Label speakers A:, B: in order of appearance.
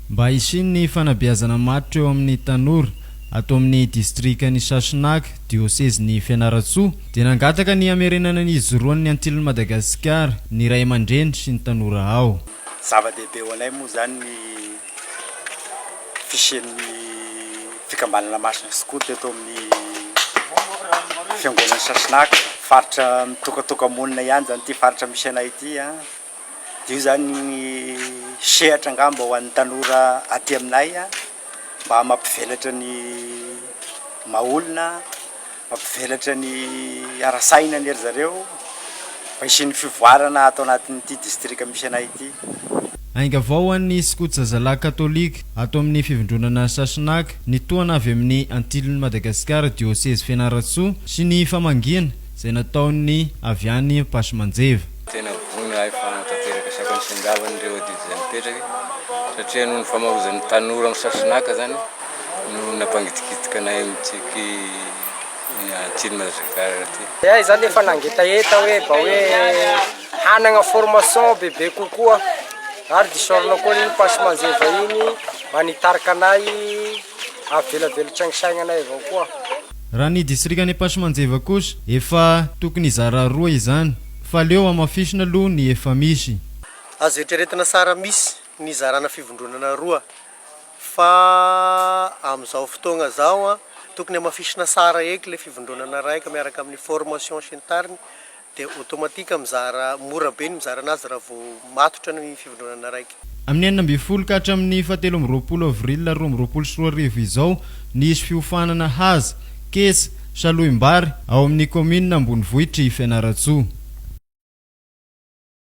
A: mba hisin'ny fanabeazana matotra eo amin'ny tanora atao amin'ny distrika Sahasinaka diocese ny Fianarantsoa dia nangataka ny amerenana ny izoroan'ny antilon'i Madagasikara ny ray aman-dreny sy ny tanora ao.
B: Zava-dehibe ho anay moa zany ny fisian'ny fikambanana masina skoto eto amin'ny fiangonan'i Sahasinaka, faritra mitokatoka-monina ihany zany ity faritra misy anay ity dia io zany ny sehatra angamba ho an'ny tanora aty aminay mba mampivelatra ny maolona, mampivelatra ny arasaina ny ery zareo mba hisian'ny fivoarana atao anatin'ity distrika misy anay ity.
A: Ainga avao an'ny skoto zazalahy katolika atao amin'ny fivondronana Sahasinaka ny toana avy amin'ny antilon'i Madagasikara diocese Fianarantsoa sy ny famangina izay nataony avy any Pasimanjeva.
C: Tena vonina fa tanteraka sakany sindavan'ireo didy izay mipetraka satria noho ny famahozan'ny tanora amin'ny Sahasinaka zany no nampangitikitiky anay amintsika antilon'i Madagasikara ty.
D: Zany efa nangetaeta hoe mba hoe hanagna formation bebe kokoa ary disorina koa ny Pasimanjeva iny mba nitarika anay avelavelatra ny sainanay avao koa.
A: Raha ny distrikany Pasimanjeva kosa efa tokony hizara roa izany fa leo amafisina aloha ny efa misy.
E: Azo eritreretina sara misy ny zarana fivondronana roa fa amin'izao fotoagna zao tokony amafisina sara eky le fivondronana raika miaraka amin'ny formation sy ny tariny dia automatika mizara mora be ny mizara anazy raha vao matotra ny fivondronana raika.
A: Amin'ny 12 ka hatramin'ny 17 avril 2024 izao nisy fiofanana haza kesa saloim-bary ao amin'ny komina Ambonivohitra Fianarantsoa.